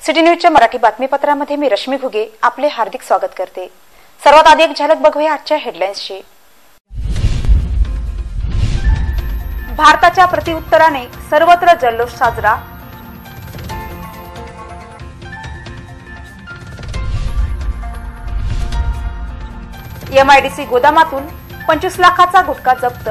City न्यूजच्या मराठी बातमीपत्रामध्ये मी रश्मी घुगे आपले हार्दिक स्वागत करते। सर्वात आधी एक झलक बघूया आजच्या हेडलाईन्सची। भारताच्या प्रतिउत्तराने सर्वत्र जल्लोष साजरा। MIDC गोदामातून 25 लाखाचा गुटखा जप्त।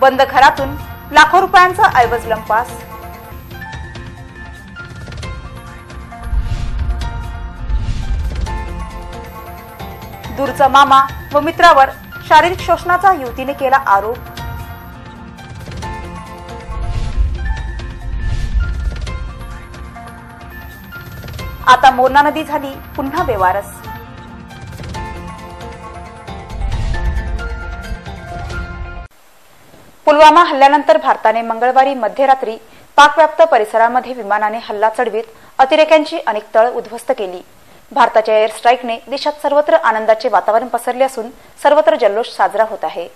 बंद घरातून लाखो रुपयांचा ऐवज लंपास। दूरचा मामा व मित्रावर शारीरिक शोषणाचा युवतीने केला आरोप। आता मोरणा नदी झाली पुन्हा बेवारस। पुलवामा हल्ल्यानंतर भारताने मंगळवारी मध्यरात्री पाकव्याप्त परिसरामध्ये विमानाने हल्ला चढवीत अतिरेक्यांची अनेक तळ उद्ध्वस्त केली। भारताच्या एअर स्ट्राईकने देशात सर्वत्र आनंदाचे वातावरण पसरले असून सर्वत्र जल्लोष साजरा होत आहे।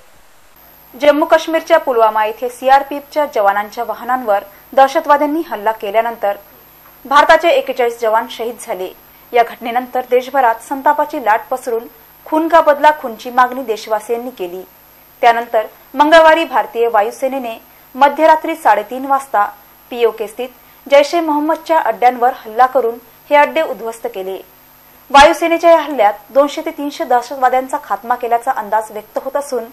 जम्मू काश्मीरच्या पुलवामा येथे सीआरपीएफच्या जवानांच्या वाहनांवर दहशतवाद्यांनी हल्ला केल्यानंतर भारताचे 41 जवान शहीद झाले। या घटनेनंतर देशभरात संतापाची लाट पसरून खून का बदला खूनची मागणी देशवासियांनी केली। त्यानंतर मंगळवारी भारतीय वायुसेनेने मध्यरात्री 3:30 वाजता पीओके स्थित जैश-ए-मोहम्मदच्या अड्ड्यांवर हल्ला करून हे अड्डे उद्ध्वस्त केले। वायुसेनेच्या या हल्ल्यात 200 ते 300 दहशतवाद्यांचा खात्मा केल्याचा अंदाज व्यक्त होत असून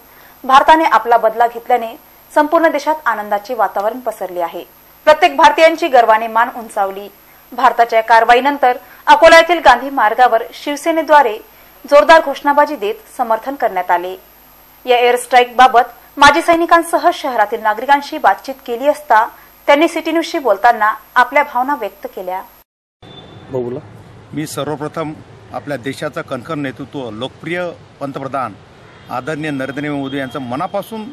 भारताने आपला बदला घेतल्याने संपूर्ण देशात आनंदाचे वातावरण पसरले आहे। प्रत्येक भारतीयांची गर्वाने मान उंचावली। भारताच्या कारवाईनंतर अकोला येथील गांधी मार्गावर शिवसेनेद्वारे जोरदार घोषणाबाजी देत समर्थन करण्यात आले। या एअर स्ट्राईक बाबत माजी सैनिकांसह शहरातील नागरिकांशी बातचीत केली असता त्यांनी सिटी न्यूजशी बोलताना आपल्या भावना व्यक्त केल्या। मी सर्वप्रथम आपल्या देशाचं कणखर नेतृत्व लोकप्रिय पंतप्रधान आदरणीय नरेंद्र मोदी यांचं मनापासून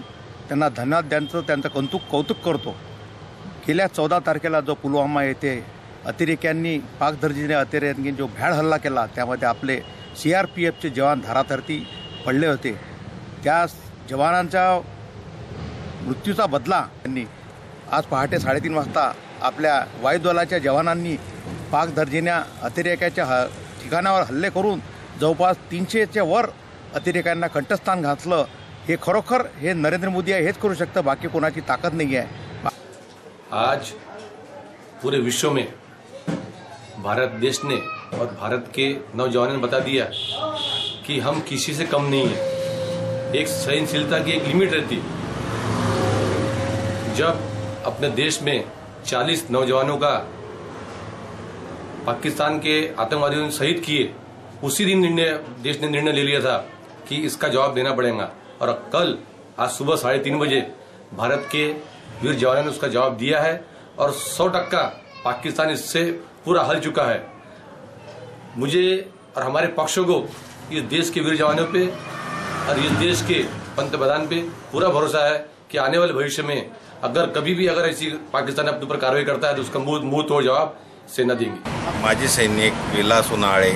त्यांना धन्यवाद द्यायचं त्यांचं कौतुक करतो। गेल्या 14 तारखेला जो पुलवामा येथे अतिरेक्यांनी पाकधर्जीने अतिरेक्यांनी जो भ्याड हल्ला केला त्यामध्ये आपले सीआरपीएफचे जवान धारातर्थी पडले होते। त्या जवानांच्या मृत्यूचा बदला त्यांनी आज पहाटे 3:30 वाजता आपल्या वायुदलाच्या जवानांनी पाकधर्जीने अतिरेक्याच्या ठिकाणावर हल्ले करून जवळपास 300च्या वर अतिरेक्यांना कंठस्थान घातलं। हे खरोखर हे नरेंद्र मोदी हेच करू शकतं, बाकी कोणाची ताकद नाही आहे। आज पूरे विश्व में भारत देश ने और भारत के नौजवानों ने बता दिया कि हम किसी से कम नहीं है। एक सहनशीलता की एक लिमिट रहती। जब अपने देश में 40 नौजवानों का पाकिस्तान के आतंकवादियों ने शहीद किए, उसी दिन देश ने निर्णय ले लिया था कि इसका जवाब देना पड़ेगा। और कल आज सुबह 3:30 बजे भारत के वीर जवानों ने उसका जवाब दिया है और 100% पाकिस्तान इससे पूरा हल चुका है। मुझे और हमारे पक्षों को इस देश के वीर जवानों पे और इस देश के पंतप्रधान पे पूरा भरोसा है कि आने वाले भविष्य में अगर कभी भी अगर ऐसी पाकिस्तान अपने ऊपर कार्रवाई करता है तो उसका मुंह तोड़ जवाब सेना देंगे। माजी सैनिक विलास उनाळे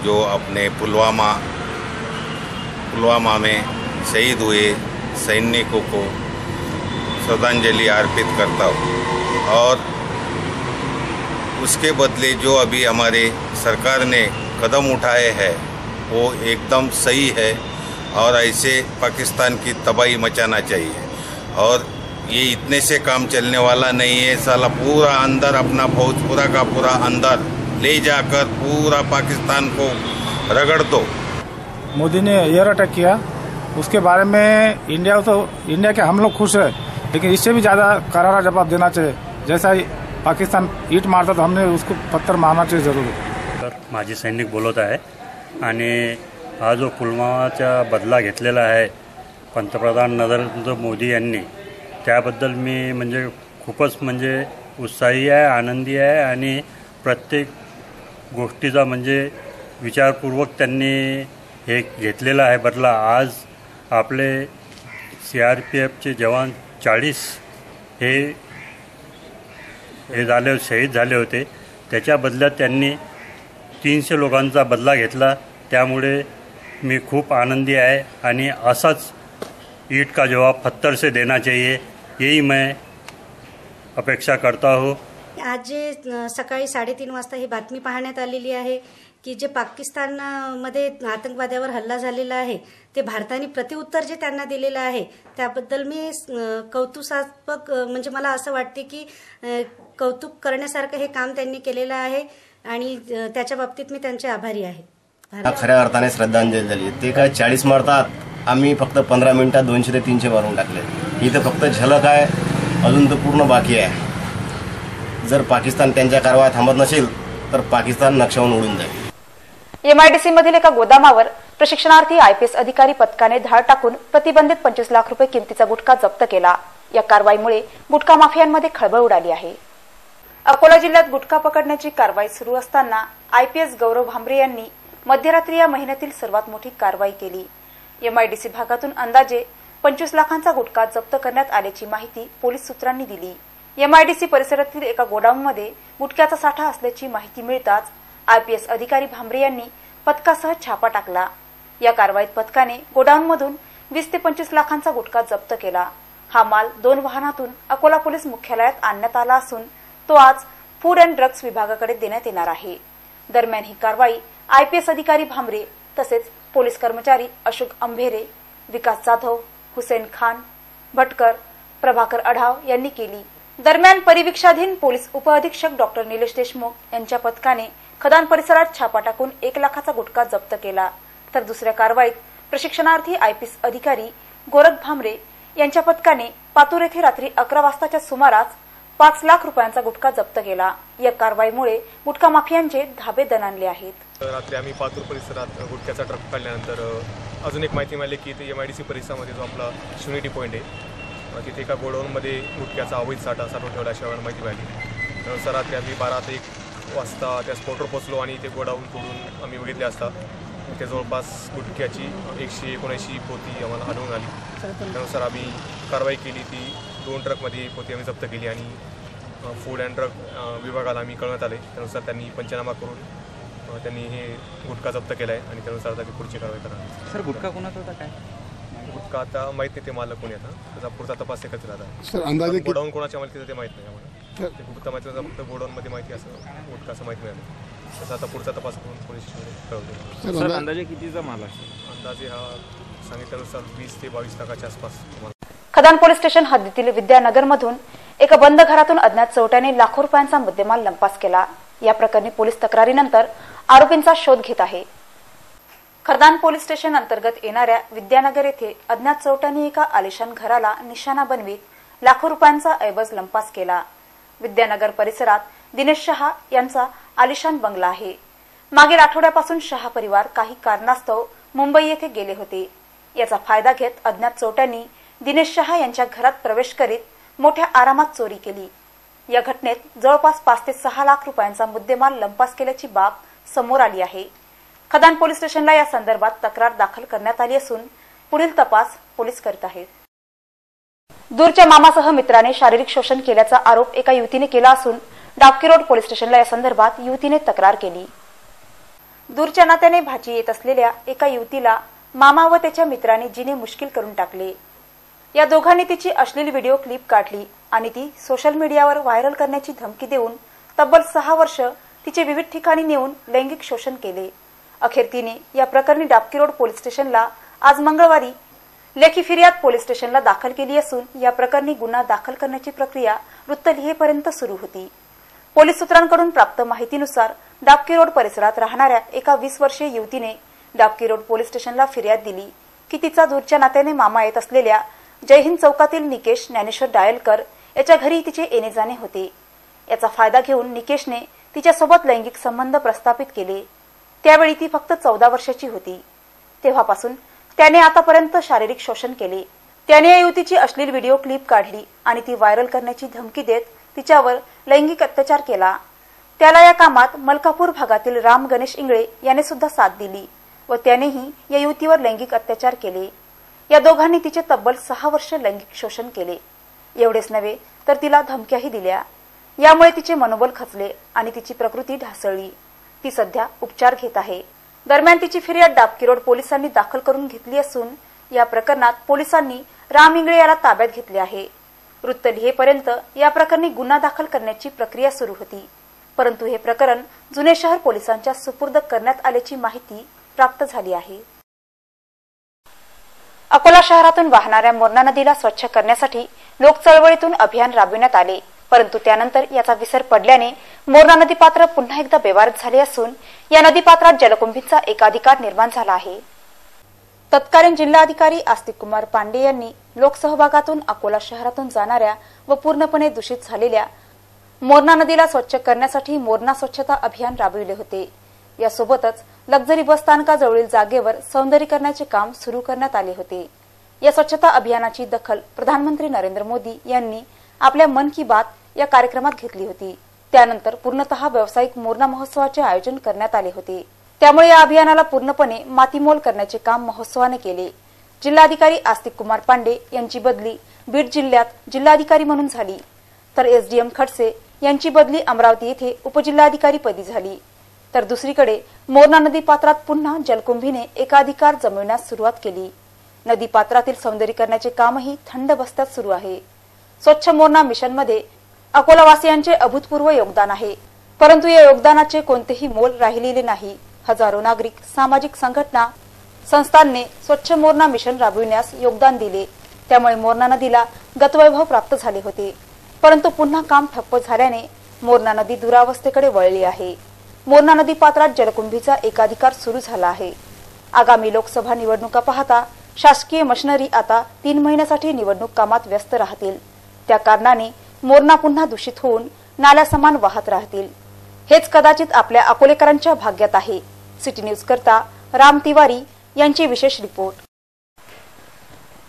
जो अपने पुलवामा में शहीद हुए सैनिकों को श्रद्धांजलि अर्पित करता हूँ और उसके बदले जो अभी हमारे सरकार ने कदम उठाए हैं वो एकदम सही है और ऐसे पाकिस्तान की तबाही मचाना चाहिए। और ये इतने से काम चलने वाला नहीं है। साला पूरा अंदर अपना फौज पूरा का पूरा अंदर ले जाकर पूरा पाकिस्तान को रगड़ दो। मोदी ने एयर अटैक किया, उसके बारे में इंडिया के हम लोग खुश है, लेकिन इससे भी ज़्यादा करारा जवाब देना चाहिए। जैसा पाकिस्तान ईट मारता तो हमने उसको पत्थर मारना चाहिए जरूर। माजी सैनिक बोलत आहे आणि हा जो पुलवामाचा बदला घेतलेला आहे पंतप्रधान नरेंद्र मोदी यांनी, त्याबद्दल मी म्हणजे खूपच म्हणजे उत्साही आहे, आनंदी आहे आणि प्रत्येक गोष्टीचा म्हणजे विचारपूर्वक त्यांनी हे घेतलेला आहे बदला। आज आपले सीआरपीएफचे जवान 40 हे शहीद झाले होते, त्याच्या बदल्यात त्यांनी 300 लोकांचा बदला घेतला। त्यामुळे मी खूप आनंदी आहे आणि असाच ईंट का जवाब पत्थर से देना चाहिए, यही मैं अपेक्षा करता हूँ। आज जे सकाळी 3:30 वाजता ही बातमी पाहण्यात आलेली आहे की जे पाकिस्तानमध्ये आतंकवाद्यावर हल्ला झालेला आहे ते भारताने प्रत्युत्तर जे त्यांना दिलेलं आहे त्याबद्दल मी कौतुकास्पद म्हणजे मला असं वाटते की कौतुक करण्यासारखं हे काम त्यांनी केलेलं आहे आणि त्याच्या बाबतीत मी त्यांचे आभारी आहे। खऱ्या अर्थाने श्रद्धांजली झाली। ते काय 40 मारतात, आम्ही फक्त 15 मिनिटात 200 ते 300 मारून टाकले। इथं फक्त झलक आहे, अजून तर पूर्ण बाकी आहे। जर पाकिस्तान त्यांच्या कारवाया थांबत नसेल तर पाकिस्तान नक्षावून उडून जाईल। एमआयडीसी मधील एका गोदामावर प्रशिक्षणार्थी आयपीएस अधिकारी पथकाने धाड टाकून प्रतिबंधित 25 लाख रुपये किमतीचा गुटखा जप्त केला। या कारवाईमुळे गुटखा माफियांमध्ये खळबळ उडाली आहे। अकोला जिल्ह्यात गुटखा पकडण्याची कारवाई सुरू असताना आयपीएस गौरव भांबरे यांनी मध्यरात्री या महिन्यातील सर्वात मोठी कारवाई केली। एमआयडीसी भागातून अंदाजे 25 लाखांचा गुटखा जप्त करण्यात आल्याची माहिती पोलीस सूत्रांनी दिली। एमआयडीसी परिसरातील एका गोडाऊनमध्ये गुटख्याचा साठा असल्याची माहिती मिळताच आयपीएस अधिकारी भांबरे यांनी पथकासह छापा टाकला। या कारवाईत पथकाने गोडाऊनमधून 20 ते 25 लाखांचा गुटखा जप्त केला। हा माल 2 वाहनातून अकोला पोलीस मुख्यालयात आणण्यात आला असून तो आज फूड अँड ड्रग्ज विभागाकडे देण्यात येणार आहे। दरम्यान ही कारवाई आयपीएस अधिकारी भांबरे तसेच पोलीस कर्मचारी अशोक अंभेरे, विकास जाधव, हुसेन खान, भटकर, प्रभाकर अढाव यांनी केली। दरम्यान परिवीक्षाधीन पोलीस उपअधीक्षक डॉक्टर निलेश देशमुख यांच्या पथकाने खदान परिसरात छापा टाकून 1 लाखाचा गुटखा जप्त केला। तर दुसऱ्या कारवाईत प्रशिक्षणार्थी आयपीएस अधिकारी गोरख भांबरे यांच्या पथकाने पातूर येथे रात्री 11 वाजताच्या सुमारास 5 लाख रुपयांचा गुटखा जप्त केला। या कारवाईमुळे गुटखा माफियांचे धाबे दणाणले आहेत। रात्री आम्ही पातूर परिसरात गुटख्याचा ट्रक काढल्यानंतर अजून एक माहिती मिळाली की ते एमआयडीसी परिसरामध्ये जो आपला शिवनिटी पॉईंट आहे तिथे एका गोडाऊनमध्ये गुटख्याचा अवैध साठा साठवून ठेवला अशी आम्हाला माहिती मिळाली। त्यानुसार रात्री आम्ही 12 ते 1 वाजता त्या स्पॉटवर पोहोचलो आणि ते गोडाऊन तोडून आम्ही बघितले असता ते जवळपास गुटख्याची 179 पोती आम्हाला आढळून आली। त्यानुसार आम्ही कारवाई केली। ती 2 ट्रकमध्ये पोती आम्ही जप्त केली आणि फूड अँड ड्रग विभागाला आम्ही कळवण्यात आले। त्यानुसार त्यांनी पंचनामा करून त्यांनी हे गुटखा जप्त केला आहे आणि त्यानुसार आता पुढची कारवाई करणार। सर गुटखा कोणाचा होता काय? गुटखा आता माहीत नाही, ते मालक कोणी आता त्याचा पुढचा तपास एकच राहता। सर अंदाजे गोडाऊन कोणाच्या मालकीचं ते माहीत नाही आम्हाला। ते गुप्त माहितीचा फक्त गोडाऊनमध्ये माहिती असं गुटखाचं माहीत मिळालं। त्याचा आता पुढचा तपास करून पोलीस कळवतो। सर अंदाजे कितीचा माल आहे? अंदाजे हा सांगितल्यानुसार 20 ते 22 लाखाच्या आसपास। खदान पोलीस स्टेशन हद्दीतील विद्यानगरमधून एका बंद घरातून अज्ञात चोरट्याने लाखो रुपयांचा मुद्देमाल लंपास केला। या प्रकरणी पोलीस तक्रारीनंतर आरोपींचा शोध घेत आहे। खदान पोलीस स्टेशन अंतर्गत येणाऱ्या विद्यानगर येथे अज्ञात चोरट्यांनी एका आलिशान घराला निशाणा बनवीत लाखो रुपयांचा ऐवज लंपास केला। विद्यानगर परिसरात दिनेश शहा यांचा आलिशान बंगला आहे। मागील आठवड्यापासून शहा परिवार काही कारणास्तव मुंबई येथे गेले होते। याचा फायदा घेत अज्ञात चोरट्यांनी दिनेश शहा यांच्या घरात प्रवेश करीत मोठ्या आरामात चोरी केली। या घटनेत जवळपास 5 ते 6 लाख रुपयांचा मुद्देमाल लंपास केल्याची बाब समोर आली आहे। खदान पोलीस स्टेशनला या संदर्भात तक्रार दाखल करण्यात आली असून पुढील तपास पोलीस करीत आहेत। दूरच्या मामासह मित्राने शारीरिक शोषण केल्याचा आरोप एका युवतीने केला असून डावकी रोड पोलीस स्टेशनला या संदर्भात युवतीने तक्रार केली। दूरच्या नात्याने भाची येत असलेल्या एका युवतीला मामा व त्याच्या मित्राने जीने मुश्किल करून टाकले। या दोघांनी तिची अश्लील व्हिडिओ क्लिप काढली आणि ती सोशल मीडियावर व्हायरल करण्याची धमकी देऊन तब्बल 6 वर्ष तिचे विविध ठिकाणी नेऊन लैंगिक शोषण केले। अखेर तिने या प्रकरणी डाबकी रोड पोलीस स्टेशनला आज मंगळवारी लेखी फिर्याद पोलीस स्टेशनला दाखल केली असून या प्रकरणी गुन्हा दाखल करण्याची प्रक्रिया वृत्त लिहेपर्यंत सुरू होती। पोलीस सूत्रांकडून प्राप्त माहितीनुसार डाबकी रोड परिसरात राहणाऱ्या एका 20 वर्षीय युवतीने डाबकी रोड पोलीस स्टेशनला फिर्याद दिली की तिचा दूरच्या नात्याने मामा येत असलेल्या जयहिंद चौकातील निकेश ज्ञानेश्वर डायलकर याच्या घरी तिचे येणे जाणे होते। याचा फायदा घेऊन निकेशने तिच्यासोबत लैंगिक संबंध प्रस्थापित केले। त्यावेळी ती फक्त 14 वर्षाची होती। तेव्हापासून त्याने आतापर्यंत शारीरिक शोषण केले। त्याने या युवतीची अश्लील व्हिडिओ क्लिप काढली आणि ती व्हायरल करण्याची धमकी देत तिच्यावर लैंगिक अत्याचार केला। त्याला या कामात मलकापूर भागातील राम गणेश इंगळे याने सुद्धा साथ दिली व त्यानेही या युवतीवर लैंगिक अत्याचार केले। या दोघांनी तिचे तब्बल 6 वर्ष लैंगिक शोषण केले। एवढेच नव्हे तर तिला धमक्याही दिल्या। यामुळे तिचे मनोबल खचले आणि तिची प्रकृती ढासळली। ती सध्या उपचार घेत आहे। दरम्यान तिची फिर्याद डाबकी रोड पोलिसांनी दाखल करून घेतली असून या प्रकरणात पोलिसांनी राम इंगळे याला ताब्यात घेतले आहे। वृत्त लिहेपर्यंत या प्रकरणी गुन्हा दाखल करण्याची प्रक्रिया सुरू होती, परंतु हे प्रकरण जुने शहर पोलिसांच्या सुपूर्द करण्यात आल्याची माहिती प्राप्त झाली आहे। अकोला शहरातून वाहणाऱ्या मोरणा नदीला स्वच्छ करण्यासाठी लोक चळवळीतून अभियान राबविण्यात आले, परंतु त्यानंतर याचा विसर पडल्याने मोरणा नदीपात्र पुन्हा एकदा बेवारस झाले असून या नदीपात्रात जलकुंभींचा एकाधिकार निर्माण झाला आहे। तत्कालीन जिल्हाधिकारी आस्तिक कुमार पांडे यांनी लोकसहभागातून अकोला शहरातून जाणाऱ्या व पूर्णपणे दूषित झालेल्या मोरणा नदीला स्वच्छ करण्यासाठी मोरणा स्वच्छता अभियान राबविले होते। यासोबतच लक्झरी बस स्थानकाजवळील जागेवर सौंदर्यीकरणाचे काम सुरू करण्यात आले होते। या स्वच्छता अभियानाची दखल प्रधानमंत्री नरेंद्र मोदी यांनी आपल्या मन की बात या कार्यक्रमात घेतली होती। त्यानंतर पूर्णतः व्यावसायिक मोरणा महोत्सवाचे आयोजन करण्यात आले होते। त्यामुळे या अभियानाला पूर्णपणे मातीमोल करण्याचे काम महोत्सवाने केले। जिल्हाधिकारी आस्तिक कुमार पांडे यांची बदली बीड जिल्ह्यात जिल्हाधिकारी म्हणून झाली, तर एसडीएम खडसे यांची बदली अमरावती येथे उपजिल्हाधिकारी पदी झाली। तर दुसरीकडे मोरणा नदी पात्रात पुन्हा जलकुंभीने एकाधिकार जमविण्यास सुरुवात केली। नदी पात्रातील सौंदर्यीकरणाचे कामही थंड बस्त्यात सुरू आहे। स्वच्छ मोरणा मिशनमध्ये अकोलावासियांचे अभूतपूर्व योगदान आहे, परंतु या योगदानाचे कोणतेही मोल राहिलेले नाही। हजारो नागरिक, सामाजिक संघटना, संस्थांनी स्वच्छ मोरणा मिशन राबविण्यास योगदान दिले। त्यामुळे मोरणा नदीला गतवैभव प्राप्त झाले होते, परंतु पुन्हा काम ठप्प झाल्याने मोरणा नदी दुरावस्थेकडे वळली आहे। मोरणा नदी पात्रात जलकुंभीचा एकाधिकार सुरू झाला आहे। आगामी लोकसभा निवडणुका पाहता शासकीय मशिनरी आता 3 महिन्यासाठी निवडणूक कामात व्यस्त राहतील। त्या कारणाने मोरणा पुन्हा दूषित होऊन नाल्या समान वाहत राहतील। हेच कदाचित आपल्या अकोलेकरांच्या भाग्यात आहे। सिटी न्यूज करता राम तिवारी यांची विशेष रिपोर्ट।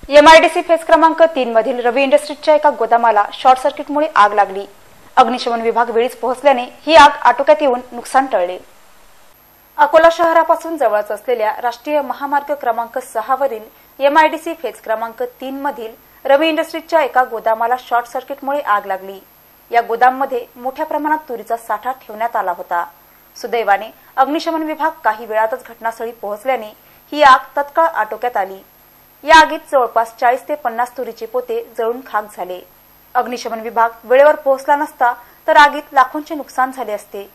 एमआयडीसी फेज क्रमांक 3 मधील रवी इंडस्ट्रीजच्या एका गोदामाला शॉर्ट सर्किटमुळे आग लागली। अग्निशमन विभाग वेळीच पोहोचल्याने ही आग आटोक्यात येऊन नुकसान टळले। अकोला शहरापासून जवळच असलेल्या राष्ट्रीय महामार्ग क्रमांक 6 वरील एमआयडीसी फेज क्रमांक 3 मधील रवी इंडस्ट्रीजच्या एका गोदामाला शॉर्ट सर्किटमुळे आग लागली। या गोदाममध्ये मोठ्या प्रमाणात तुरीचा साठा ठेवण्यात आला होता। सुदैवाने अग्निशमन विभाग काही वेळातच घटनास्थळी पोहोचल्याने ही आग तत्काळ आटोक्यात आली। या आगीत जवळपास 40 ते 50 तुरीचे पोते जळून खाक झाले। अग्निशमन विभाग वेळेवर पोहोचला नसता तर आगीत लाखोंचे नुकसान झाले असते।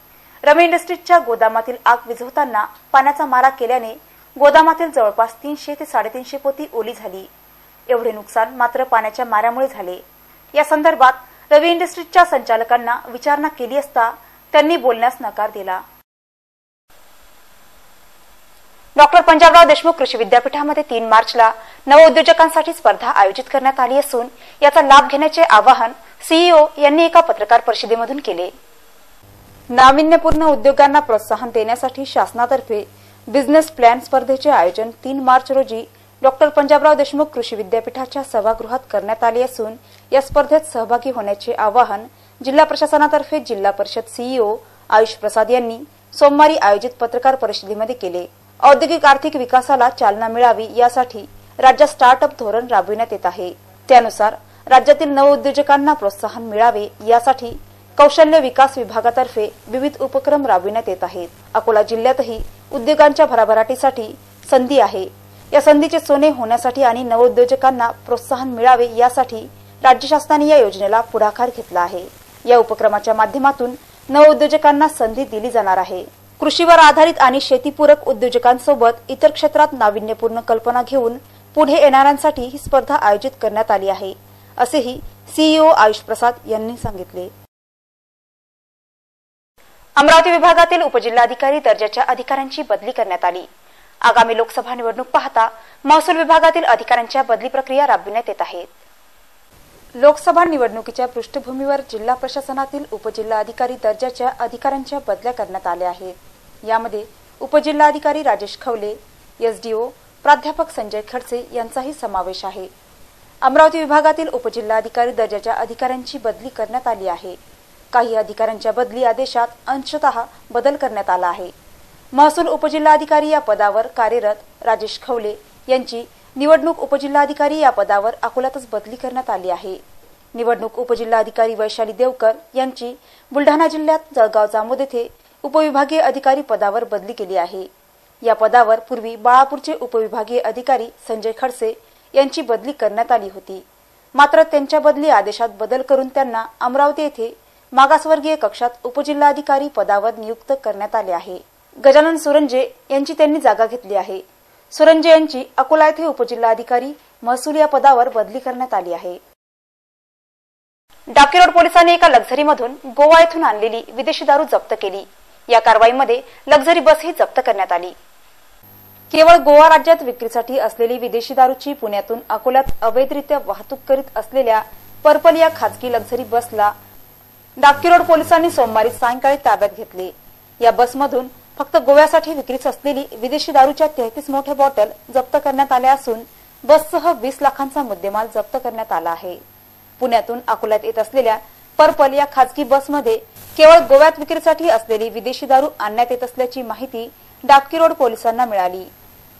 रवी इंडस्ट्रीजच्या गोदामातील आग विझवताना पाण्याचा मारा केल्याने गोदामातील जवळपास 300 ते 350 पोती ओली झाली। एवढे नुकसान मात्र पाण्याच्या माऱ्यामुळे झाले। या संदर्भात रवी इंडस्ट्रीजच्या संचालकांना विचारणा केली असता त्यांनी बोलण्यास नकार दिला। डॉक्टर पंजाबराव देशमुख कृषी विद्यापीठामध्ये 3 मार्चला नवउद्योजकांसाठी स्पर्धा आयोजित करण्यात आली असून याचा लाभ घेण्याचे आवाहन सीईओ यांनी एका पत्रकार परिषदेमधून केले। नाविन्यपूर्ण उद्योगांना प्रोत्साहन देण्यासाठी शासनातर्फे बिझनेस प्लॅन स्पर्धेचे आयोजन 3 मार्च रोजी डॉक्टर पंजाबराव देशमुख कृषी विद्यापीठाच्या सभागृहात करण्यात आले असून या स्पर्धेत सहभागी होण्याचे आवाहन जिल्हा प्रशासनातर्फे जिल्हा परिषद सीईओ आयुष प्रसाद यांनी सोमवारी आयोजित पत्रकार परिषदेमध्ये केले। औद्योगिक आर्थिक विकासाला चालना मिळावी यासाठी राज्यात स्टार्टअप धोरण राबविण्यात येत आहे। त्यानुसार राज्यातील नवउद्योजकांना प्रोत्साहन मिळावे यासाठी कौशल्य विकास विभागातर्फे विविध उपक्रम राबविण्यात येत आहेत। अकोला जिल्ह्यातही उद्योगांच्या भराभराटीसाठी संधी आहे। या संधीचे सोने होण्यासाठी आणि नवउद्योजकांना प्रोत्साहन मिळावे यासाठी राज्य शासनाने या योजनेला पुढाकार घेतला आहे। या उपक्रमाच्या माध्यमातून नवउद्योजकांना संधी दिली जाणार आहे। कृषीवर आधारित आणि शेतीपूरक उद्योजकांसोबत इतर क्षेत्रात नाविन्यपूर्ण कल्पना घेऊन पुढे येणाऱ्यांसाठी ही स्पर्धा आयोजित करण्यात आली आहे, असेही सीईओ आयुष प्रसाद यांनी सांगितले। अमरावती विभागातील उपजिल्हाधिकारी दर्जाच्या अधिकाऱ्यांची बदली करण्यात आली। आगामी लोकसभा निवडणूक पाहता महसूल विभागातील अधिकाऱ्यांच्या बदली प्रक्रिया राबविण्यात येत आहेत। लोकसभा निवडणुकीच्या पृष्ठभूमीवर जिल्हा प्रशासनातील उपजिल्हाधिकारी दर्जाच्या अधिकाऱ्यांच्या बदल्या करण्यात आल्या आहेत। यामध्ये उपजिल्हाधिकारी राजेश खवले, एसडीओ प्राध्यापक संजय खडसे यांचाही समावेश आहे। अमरावती विभागातील उपजिल्हाधिकारी दर्जाच्या अधिकाऱ्यांची बदली करण्यात आली आहे। काही अधिकाऱ्यांच्या बदली आदेशात अंशतः बदल करण्यात आला आहे। महसूल उपजिल्हाधिकारी या पदावर कार्यरत राजेश खवले यांची निवडणूक उपजिल्हाधिकारी या पदावर अकोल्यातच बदली करण्यात आली आहे। निवडणूक उपजिल्हाधिकारी वैशाली देवकर यांची बुलढाणा जिल्ह्यात जळगाव जामोद येथे उपविभागीय अधिकारी पदावर बदली केली आहे। या पदावर पूर्वी बाळापूरचे उपविभागीय अधिकारी संजय खडसे यांची बदली करण्यात आली होती. मात्र त्यांच्या बदली आदेशात बदल करून त्यांना अमरावती येथे मागासवर्गीय कक्षात उपजिल्हाधिकारी पदावर नियुक्त करण्यात आले आहे. गजानन सुरंजे यांची त्यांनी जागा घेतली आहे. सुरंजे यांची अकोला येथे उपजिल्हाधिकारी महसूल या पदावर बदली करण्यात आली आहे. डाकी रोड पोलिसांनी एका लक्झरीमधून गोवा येथून आणलेली विदेशी दारू जप्त केली. या कारवाईमध्ये लक्झरी बसही जप्त करण्यात आली. केवळ गोवा राज्यात विक्रीसाठी असलेली विदेशी दारूची पुण्यातून अकोल्यात अवैधरित्या वाहतूक करीत असलेल्या पर्पल या खासगी लक्झरी बसला डाकी रोड पोलिसांनी सोमवारी सायंकाळी ताब्यात घेतले. या बसमधून फक्त गोव्यासाठी विक्रीस असलेली विदेशी दारूच्या 33 मोठ्या बॉटल जप्त करण्यात आल्या असून बससह 20 लाखांचा मुद्देमाल जप्त करण्यात आला आहे. पुण्यातून अकोल्यात येत असलेल्या पर्पल या खासगी बसमध्ये केवळ गोव्यात विक्रीसाठी असलेली विदेशी दारू आणण्यात येत असल्याची माहिती डाकी रोड पोलिसांना मिळाली.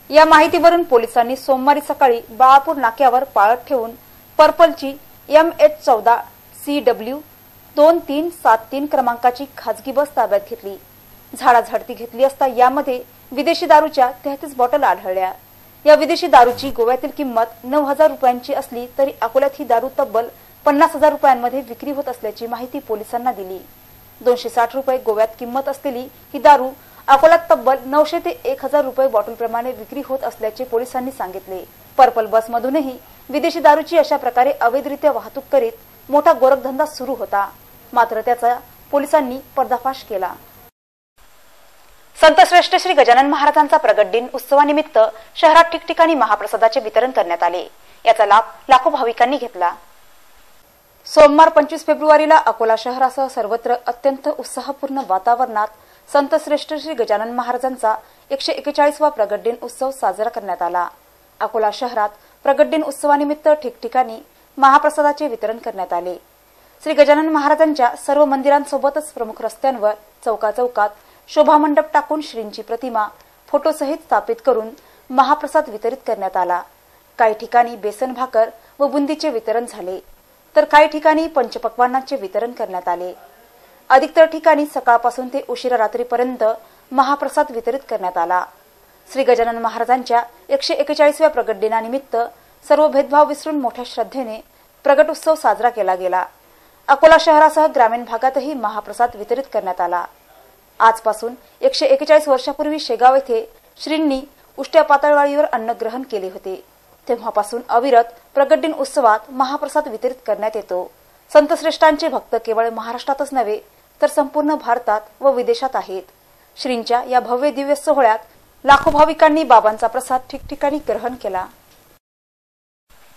या माहितीवरून पोलिसांनी सोमवारी सकाळी बाळापूर नाक्यावर पाळत ठेवून पर्पलची MH14 CW 2373 क्रमांकाची खासगी बस ताब्यात घेतली. झाडाझडती घेतली असता यामध्ये विदेशी दारूच्या 33 बॉटल आढळल्या. या विदेशी दारूची गोव्यातील किंमत 9,000 रुपयांची असली तरी अकोल्यात ही दारू तब्बल 50,000 रुपयांमध्ये विक्री होत असल्याची माहिती पोलिसांना दिली. 260 रुपये गोव्यात किंमत असलेली ही दारू अकोल्यात तब्बल 900 ते 1,000 रुपये बॉटलप्रमाणे विक्री होत असल्याचे पोलिसांनी सांगितले. पर्पल बसमधूनही विदेशी दारूची अशा प्रकारे अवैधरित्या वाहतूक करीत मोठा गोरखधंदा सुरू होता. मात्र त्याचा पोलिसांनी पर्दाफाश केला. संत श्रेष्ठ श्री गजानन महाराजांचा प्रगट दिन उत्सवानिमित्त शहरात ठिकठिकाणी महाप्रसादाचे वितरण करण्यात आले. याचा लाभ लाखो भाविकांनी घेतला. सोमवार 25 फेब्रुवारीला अकोला शहरासह सर्वत्र अत्यंत उत्साहपूर्ण वातावरणात संत श्रेष्ठ श्री गजानन महाराजांचा 141वा प्रगट दिन उत्सव साजरा करण्यात आला. अकोला शहरात प्रगट दिन उत्सवानिमित्त ठिकठिकाणी महाप्रसादाचे वितरण करण्यात आले. श्री गजानन महाराजांच्या सर्व मंदिरांसोबतच प्रमुख रस्त्यांवर चौकाचौकात शोभामंडप टाकून श्रींची प्रतिमा फोटोसहित स्थापित करून महाप्रसाद वितरित करण्यात आला. काही ठिकाणी बेसन भाकर व बुंदीचे वितरण झाले तर काही ठिकाणी पंचपक्वान्नाचे वितरण करण्यात आले. अधिकतर ठिकाणी सकाळपासून ते उशिरा रात्रीपर्यंत महाप्रसाद वितरित करण्यात आला. श्री गजानन महाराजांच्या 141व्या प्रगट दिनानिमित्त सर्व भेदभाव विसरून मोठ्या श्रद्धेने प्रगट उत्सव साजरा केला गेला. अकोला शहरासह ग्रामीण भागातही महाप्रसाद वितरित करण्यात आला. आजपासून 141 वर्षापूर्वी शेगाव येथे श्रींनी उष्ट्या पातळवाडीवर अन्न ग्रहण केले होते. तेव्हापासून अविरत प्रगट दिन उत्सवात महाप्रसाद वितरित करण्यात येतो. संतश्रेष्ठांचे भक्त केवळ महाराष्ट्रातच नव्हे तर संपूर्ण भारतात व विदेशात आहेत. श्रींच्या या भव्य दिव्य सोहळ्यात लाखो भाविकांनी बाबांचा प्रसाद ठिकठिकाणी ग्रहण केला.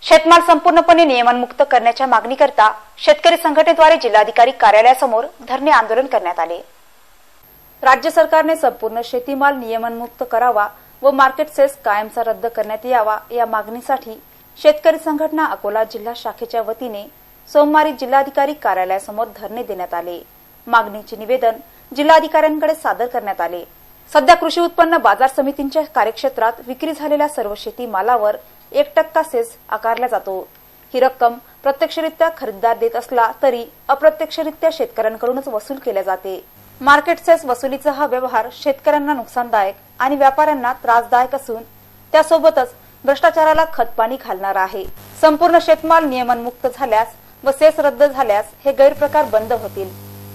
शेतमाल संपूर्णपणे नियमनमुक्त करण्याच्या मागणीकरता शेतकरी संघटनेद्वारे जिल्हाधिकारी कार्यालयासमोर धरणे आंदोलन करण्यात आले. राज्य सरकारने संपूर्ण शेतीमाल नियमनमुक्त करावा व मार्केट सेस कायमचा रद्द करण्यात यावा या मागणीसाठी शेतकरी संघटना अकोला जिल्हा शाखेच्या वतीने सोमवारी जिल्हाधिकारी कार्यालयासमोर धरणे देण्यात आले. मागणीचे निवेदन जिल्हाधिकाऱ्यांकडे सादर करण्यात आले. सध्या कृषी उत्पन्न बाजार समितींच्या कार्यक्षेत्रात विक्री झालेल्या सर्व शेती मालावर 1% सेस आकारला जातो. ही रक्कम प्रत्यक्षरित्या खरेदीदार देत असला तरी अप्रत्यक्षरित्या शेतकऱ्यांकडूनच वसूल केल्या जाते. मार्केट सेस वसुलीचा हा व्यवहार शेतकऱ्यांना नुकसानदायक आणि व्यापाऱ्यांना त्रासदायक असून त्यासोबतच भ्रष्टाचाराला खतपाणी घालणारा आहे. संपूर्ण शेतमाल नियमनमुक्त झाल्यास व सेस रद्द झाल्यास हे गैरप्रकार बंद होतील.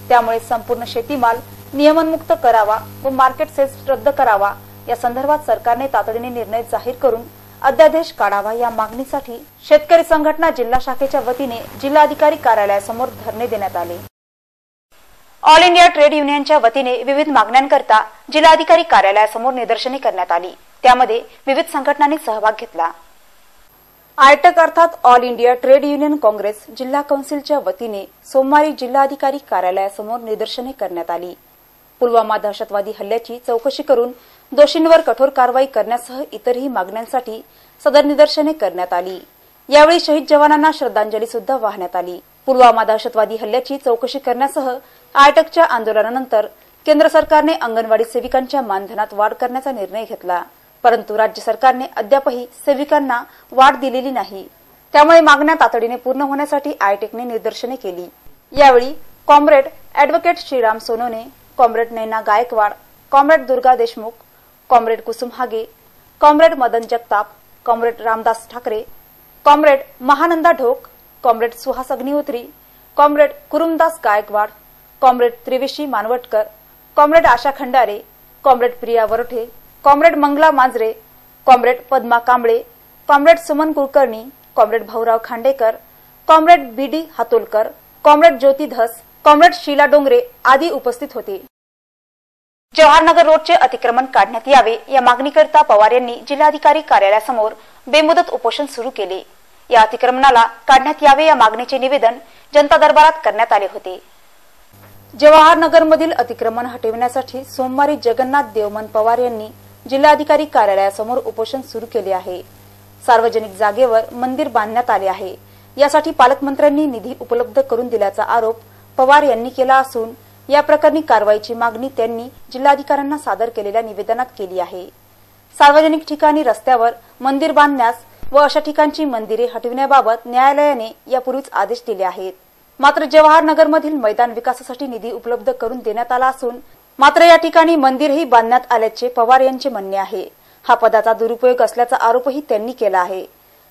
त्यामुळे संपूर्ण शेतीमाल नियमनमुक्त करावा व मार्केट सेस रद्द करावा या संदर्भात सरकारने तातडीने निर्णय जाहीर करून अध्यादेश काढावा या मागणीसाठी शेतकरी संघटना जिल्हा शाखेच्या वतीने जिल्हाधिकारी कार्यालयासमोर धरणे देण्यात आले. ऑल इंडिया ट्रेड युनियनच्या वतीने विविध मागण्यांकरता जिल्हाधिकारी कार्यालयासमोर निदर्शने करण्यात आली. त्यामध्ये विविध संघटनांनी सहभाग घेतला. आयटक अर्थात all India trade union Congress जिल्हा कौन्सिलच्या वतीने सोमवारी जिल्हाधिकारी कार्यालयासमोर निदर्शने करण्यात आली. पुलवामा दहशतवादी हल्ल्याची चौकशी करून दोषींवर कठोर कारवाई करण्यासह इतरही मागण्यांसाठी सदर निदर्शने करण्यात आली. यावेळी शहीद जवानांना श्रद्धांजली सुद्धा वाहण्यात आली. पुलवामा दहशतवादी हल्ल्याची चौकशी करण्यासह आयटकच्या आंदोलनानंतर केंद्र सरकारने अंगणवाडी सेविकांच्या मानधनात वाढ करण्याचा निर्णय घेतला. परंतु राज्य सरकारने अद्यापही सेविकांना वाढ दिलेली नाही. त्यामुळे मागण्या तातडीने पूर्ण होण्यासाठी आयटेकने निदर्शने केली. यावेळी comrade advocate Shriram Sonone, comrade Naina Gaikwad, comrade Durga Deshmukh, comrade Kusum Hage, comrade Madan Jagtap, comrade Ramdas Thakre, comrade Mahananda Dhok, comrade Suhas Agnihotri, comrade Kurumdas Gaikwad, comrade Trivishi Manwatkar, comrade Asha Khandare, comrade Priya Varothe, comrade Mangala Manjare, comrade Padma Kamble, comrade Suman Kulkarni, comrade Bhaurao Khandekar, comrade B D Hatolkar, comrade Jyoti Dhas, comrade Sheela Dongre आदी उपस्थित होते। जवाहरनगर रोडचे अतिक्रमण काढण्यात यावे या मागणीकरिता पवार यांनी जिल्हाधिकारी कार्यालयासमोर बेमुदत उपोषण सुरू केले। या अतिक्रमणाला काढण्यात यावे या मागणीचे निवेदन जनता दरबारात करण्यात आले होते। जवाहरनगरमधील अतिक्रमण हटविण्यासाठी सोमवारी जगन्नाथ देवमन पवार यांनी जिल्हाधिकारी कार्यालयासमोर उपोषण सुरू केले आहे। सार्वजनिक जागेवर मंदिर बांधण्यात आले आहे, यासाठी पालकमंत्र्यांनी निधी उपलब्ध करून दिल्याचा आरोप पवार यांनी केला असून या प्रकरणी कारवाईची मागणी त्यांनी जिल्हाधिकाऱ्यांना सादर केलेल्या निवेदनात केली आहे। सार्वजनिक ठिकाणी रस्त्यावर मंदिर बांधण्यास व अशा ठिकाणची मंदिरे हटविण्याबाबत न्यायालयाने यापूर्वीच आदेश दिले आहेत। मात्र जवाहरनगरमधील मैदान विकासासाठी निधी उपलब्ध करून देण्यात आला असून मात्र या ठिकाणी मंदिरही बांधण्यात आल्याचे पवार यांचे म्हणणे आहे। हा पदाचा दुरुपयोग असल्याचा आरोपही त्यांनी केला आहे।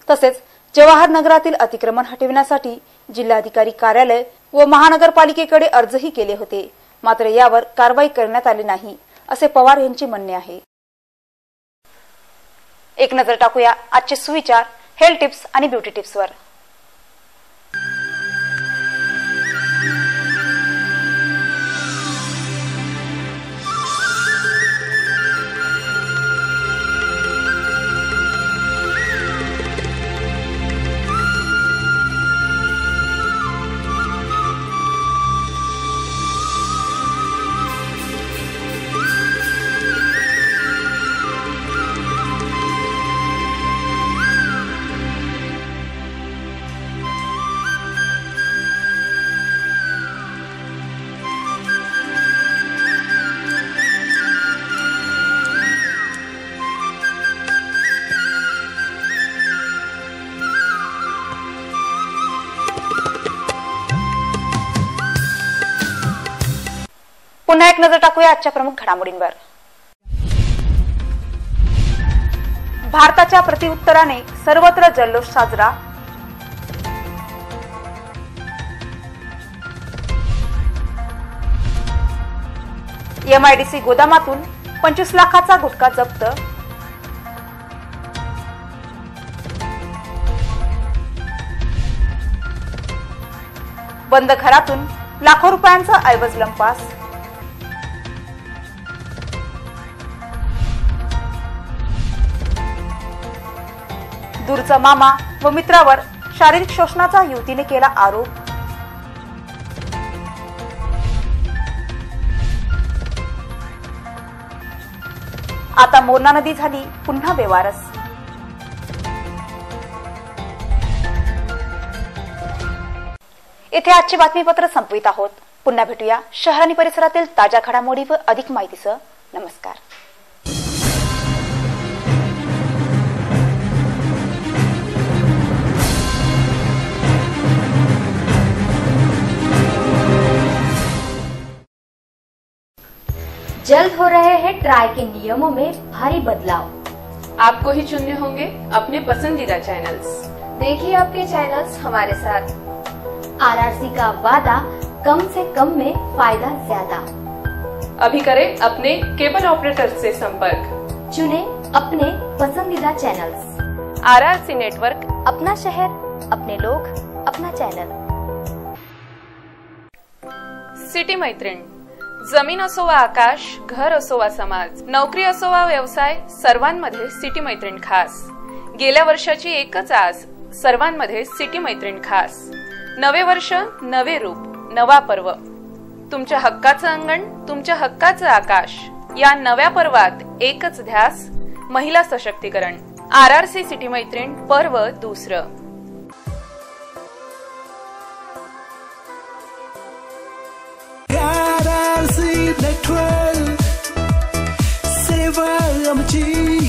तसेच जवाहरनगरातील अतिक्रमण हटविण्यासाठी जिल्हाधिकारी कार्यालय व महानगरपालिकेकडे अर्जही केले होते, मात्र यावर कारवाई करण्यात आली नाही असे पवार यांचे म्हणणे आहे। एक नजर टाकूया आजचे सुविचार, हेल्थ टिप्स आणि ब्युटी टिप्सवर। पुन्हा एक नजर टाकूया आजच्या प्रमुख घडामोडींवर। भारताच्या प्रतिउत्तराने सर्वत्र जल्लोष साजरा। MIDC गोदामातून 25 लाखाचा गुटखा जप्त। बंद घरातून लाखो रुपयांचा ऐवज लंपास। दूरचा मामा व मित्रावर शारीरिक शोषणाचा युवतीने केला आरोप। आता मोरणा नदी झाली पुन्हा बेवारस। येथे आजचे बातमीपत्र संपवित आहोत। पुन्हा भेटूया शहर आणि परिसरातील ताज्या घडामोडी व अधिक माहितीसह। नमस्कार। जल्द हो रहे हैं ट्राई के नियमों में भारी बदलाव। आपको ही चुनने होंगे अपने पसंदीदा चैनल्स। देखिए आपके चैनल्स हमारे साथ। RRC का वादा, कम से कम में फायदा ज्यादा। अभी करें अपने केबल ऑपरेटर से संपर्क। चुने अपने पसंदीदा चैनल्स। RRC नेटवर्क, अपना शहर, अपने लोग, अपना चॅनल। सिटी मैत्रीण, जमीन असो वा आकाश, घर असो वा समाज, नोकरी असो वा व्यवसाय, सर्वांमध्ये सिटी मैत्रीण खास। गेल्या वर्षाची एकच आस, सर्वांमध्ये सिटी मैत्रीण खास। नवे वर्ष, नवे रूप, नवा पर्व, तुमच्या हक्काचं अंगण, तुमच्या हक्काचं आकाश। या नव्या पर्वात एकच ध्यास, महिला सशक्तीकरण। RRC सिटी मैत्रीण पर्व दुसरं। RRC Network, सेवा आमची।